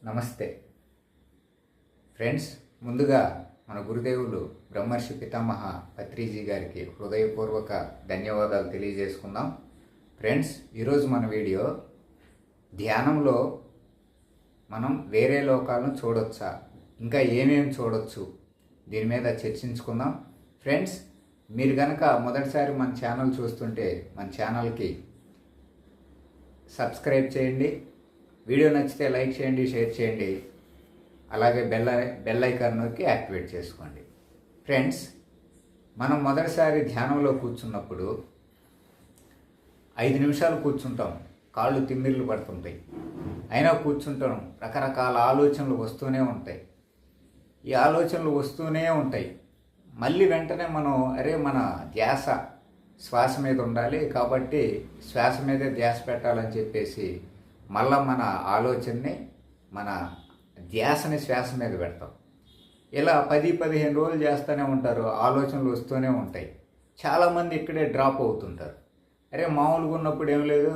నమస్తే ఫ్రెండ్స్. ముందుగా మన గురుదేవులు బ్రహ్మర్షి పితామహ పత్రిజీ గారికి హృదయపూర్వక ధన్యవాదాలు తెలియజేసుకుందాం. ఫ్రెండ్స్, ఈరోజు మన వీడియో ధ్యానంలో మనం వేరే లోకాలను చూడొచ్చా, ఇంకా ఏమేమి చూడొచ్చు, దీని మీద చర్చించుకుందాం. ఫ్రెండ్స్, మీరు కనుక మొదటిసారి మన ఛానల్ చూస్తుంటే మన ఛానల్కి సబ్స్క్రైబ్ చేయండి. వీడియో నచ్చితే లైక్ చేయండి, షేర్ చేయండి, అలాగే బెల్ ఐకాన్ నొక్కి యాక్టివేట్ చేసుకోండి. ఫ్రెండ్స్, మనం మొదటిసారి ధ్యానంలో కూర్చున్నప్పుడు 5 నిమిషాలు కూర్చుంటాం, కాళ్ళు తిమ్మిర్లు పడుతుంటాయి, అయినా కూర్చుంటాం. రకరకాల ఆలోచనలు వస్తూనే ఉంటాయి. ఈ ఆలోచనలు వస్తూనే ఉంటాయి. మళ్ళీ వెంటనే మన ధ్యాస శ్వాస మీద ఉండాలి, కాబట్టి శ్వాస మీదే ధ్యాస పెట్టాలని చెప్పేసి మళ్ళా మన ఆలోచనని, మన ధ్యాసని శ్వాస మీద పెడతాం. ఇలా 10-15 రోజులు చేస్తూనే ఉంటారు, ఆలోచనలు వస్తూనే ఉంటాయి. చాలామంది ఇక్కడే డ్రాప్ అవుతుంటారు. మామూలుగా ఉన్నప్పుడు ఏం లేదు,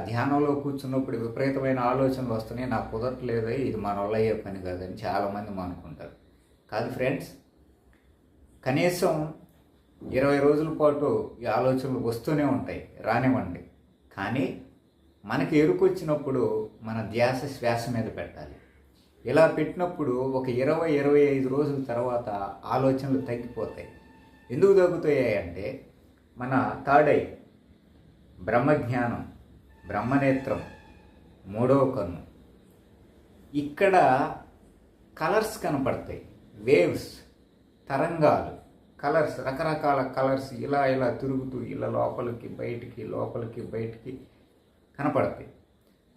ధ్యానంలో కూర్చున్నప్పుడు విపరీతమైన ఆలోచనలు వస్తున్నాయి, నాకు కుదరట్లేదు, ఇది మన వల్ల అయ్యే పని కాదని చాలామంది అనుకుంటారు. కాదు ఫ్రెండ్స్, కనీసం 20 రోజుల పాటు ఈ ఆలోచనలు వస్తూనే ఉంటాయి, రానివ్వండి. కానీ మనకి ఎరుకొచ్చినప్పుడు మన ధ్యాస శ్వాస మీద పెట్టాలి. ఇలా పెట్టినప్పుడు ఒక 20-25 రోజుల తర్వాత ఆలోచనలు తగ్గిపోతాయి. ఎందుకు తగ్గుతాయి అంటే మన థర్డ్ ఐ, బ్రహ్మజ్ఞానం, బ్రహ్మనేత్రం, 3వ కన్ను, ఇక్కడ కలర్స్ కనపడతాయి. వేవ్స్, తరంగాలు, కలర్స్, రకరకాల కలర్స్ ఇలా ఇలా తిరుగుతూ ఇలా లోపలికి బయటికి కనపడతాయి.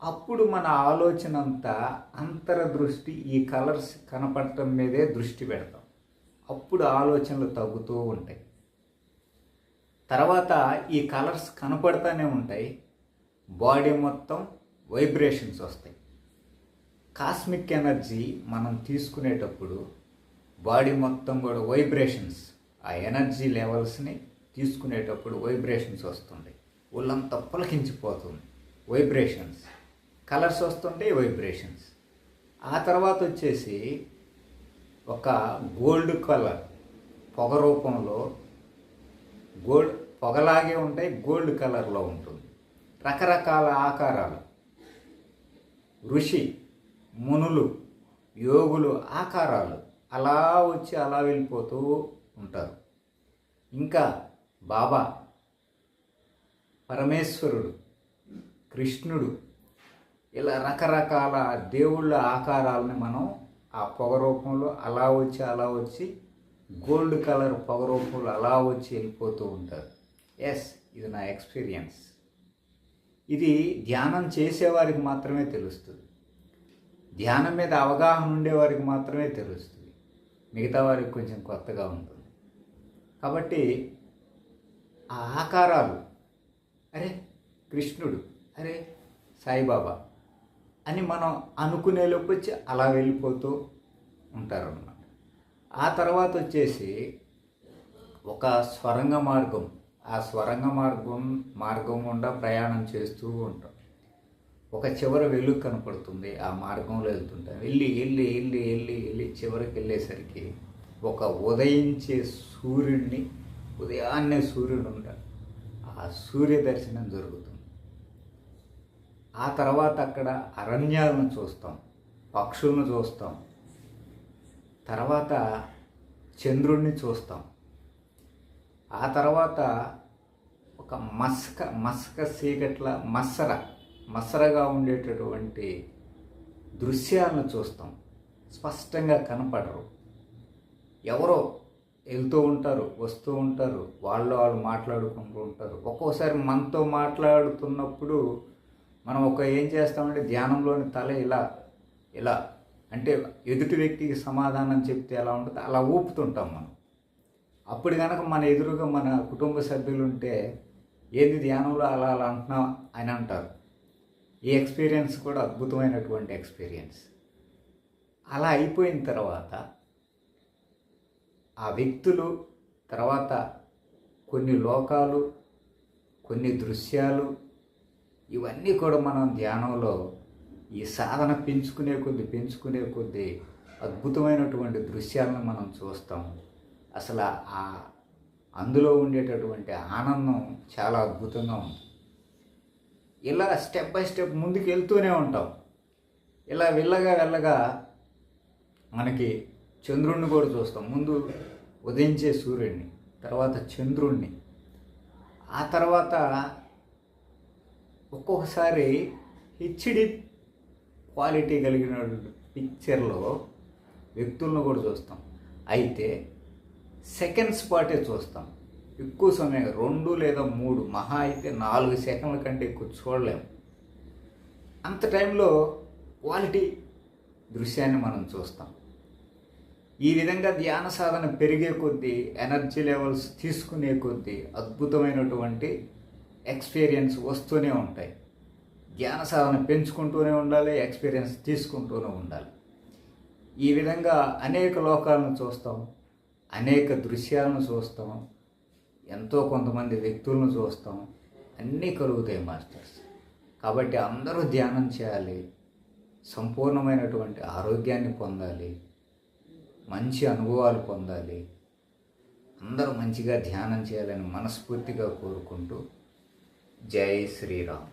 అప్పుడు మన ఆలోచన అంతా అంతర్దృష్టి ఈ కలర్స్ కనపడటం మీదే దృష్టి పెడతాం. అప్పుడు ఆలోచనలు తగ్గుతూ ఉంటాయి. తర్వాత ఈ కలర్స్ కనపడతానే ఉంటాయి, బాడీ మొత్తం వైబ్రేషన్స్ వస్తాయి. కాస్మిక్ ఎనర్జీ మనం తీసుకునేటప్పుడు బాడీ మొత్తం కూడా వైబ్రేషన్స్, ఆ ఎనర్జీ లెవెల్స్ని తీసుకునేటప్పుడు వైబ్రేషన్స్ వస్తుంది. ఒళ్ళంతా పులకించిపోతుంది, వైబ్రేషన్స్. కలర్స్ వస్తుంటే వైబ్రేషన్స్. ఆ తర్వాత వచ్చేసి ఒక గోల్డ్ కలర్, పొగ రూపంలో, పొగలాగే ఉంటాయి, గోల్డ్ కలర్లో ఉంటుంది. రకరకాల ఆకారాలు, ఋషి మునులు, యోగులు ఆకారాలు అలా వచ్చి అలా వెళ్ళిపోతూ ఉంటారు. ఇంకా బాబా, పరమేశ్వరుడు, కృష్ణుడు, ఇలా రకరకాల దేవుళ్ళ ఆకారాలని మనం ఆ పొగ రూపంలో అలా వచ్చి గోల్డ్ కలర్ పొగ రూపంలో అలా వచ్చి వెళ్ళిపోతూ ఉంటారు. ఎస్, ఇది నా ఎక్స్పీరియన్స్. ఇది ధ్యానం చేసేవారికి మాత్రమే తెలుస్తుంది, ధ్యానం మీద అవగాహన ఉండేవారికి మాత్రమే తెలుస్తుంది. మిగతా వారికి కొంచెం కొత్తగా ఉంటుంది. కాబట్టి ఆ ఆకారాలు, కృష్ణుడు, సాయిబాబా అని మనం అనుకునేలోపు వచ్చి అలా వెళ్ళిపోతూ ఉంటారన్నమాట. ఆ తర్వాత వచ్చేసి ఒక స్వరంగ మార్గం, ఆ స్వరంగ మార్గం గుండా ప్రయాణం చేస్తూ ఉంటాం. ఒక చివర వెలుగు కనపడుతుంది, ఆ మార్గంలో వెళ్తుంటాం. వెళ్ళి చివరికి వెళ్ళేసరికి ఒక ఉదయించే సూర్యుడిని, ఉదయాన్నే సూర్యుడు ఉంటాడు, ఆ సూర్య దర్శనం జరుగుతుంది. ఆ తర్వాత అక్కడ అరణ్యాలను చూస్తాం, పక్షులను చూస్తాం, తర్వాత చంద్రుడిని చూస్తాం. ఆ తర్వాత ఒక మస్క సీగట్ల మసరగా ఉండేటటువంటి దృశ్యాలను చూస్తాం. స్పష్టంగా కనపడరు, ఎవరో వెళ్తూ ఉంటారు, వస్తూ ఉంటారు, వాళ్ళు మాట్లాడుకుంటూ ఉంటారు. ఒక్కోసారి మనతో మాట్లాడుతున్నప్పుడు మనం ఏం చేస్తామంటే ధ్యానంలోని తల ఇలా అంటే ఎదుటి వ్యక్తికి సమాధానం చెప్తే ఎలా ఉంటుందో అలా ఊపుతుంటాం మనం. అప్పుడు కనుక మన ఎదురుగా మన కుటుంబ సభ్యులు ఉంటే, ఏంది ధ్యానంలో అలా అంటున్నావు అని అంటారు. ఈ ఎక్స్పీరియన్స్ కూడా అద్భుతమైనటువంటి ఎక్స్పీరియన్స్. అలా అయిపోయిన తర్వాత ఆ వ్యక్తులు, తర్వాత కొన్ని లోకాలు, కొన్ని దృశ్యాలు, ఇవన్నీ కూడా మనం ధ్యానంలో ఈ సాధన పెంచుకునే కొద్దీ అద్భుతమైనటువంటి దృశ్యాలను మనం చూస్తాం. అసలు అందులో ఉండేటటువంటి ఆనందం చాలా అద్భుతంగా ఉంది. ఇలా స్టెప్ బై స్టెప్ ముందుకు వెళ్తూనే ఉంటాం. ఇలా వెళ్ళగా మనకి చంద్రుణ్ణి కూడా చూస్తాం. ముందు ఉదయించే సూర్యుడిని, తర్వాత చంద్రుణ్ణి, ఆ తర్వాత ఒక్కొక్కసారి హెచ్డి క్వాలిటీ కలిగిన పిక్చర్లో వ్యక్తులను కూడా చూస్తాం. అయితే సెకండ్స్ పాటే చూస్తాం. ఎక్కువ సమయం 2 లేదా 3, మహా అయితే 4 సెకండ్ల కంటే ఎక్కువ చూడలేము. అంత టైంలో క్వాలిటీ దృశ్యాన్ని మనం చూస్తాం. ఈ విధంగా ధ్యాన సాధన పెరిగే కొద్దీ, ఎనర్జీ లెవెల్స్ తీసుకునే కొద్దీ అద్భుతమైనటువంటి ఎక్స్పీరియన్స్ వస్తూనే ఉంటాయి. ధ్యాన సాధన పెంచుకుంటూనే ఉండాలి, ఎక్స్పీరియన్స్ తీసుకుంటూనే ఉండాలి. ఈ విధంగా అనేక లోకాలను చూస్తాం, అనేక దృశ్యాలను చూస్తాం, ఎంతో కొంతమంది వ్యక్తులను చూస్తాం. అన్నీ కలుగుతాయి మాస్టర్స్. కాబట్టి అందరూ ధ్యానం చేయాలి, సంపూర్ణమైనటువంటి ఆరోగ్యాన్ని పొందాలి, మంచి అనుభవాలు పొందాలి. అందరూ మంచిగా ధ్యానం చేయాలని మనస్ఫూర్తిగా కోరుకుంటూ జై శ్రీరామ్.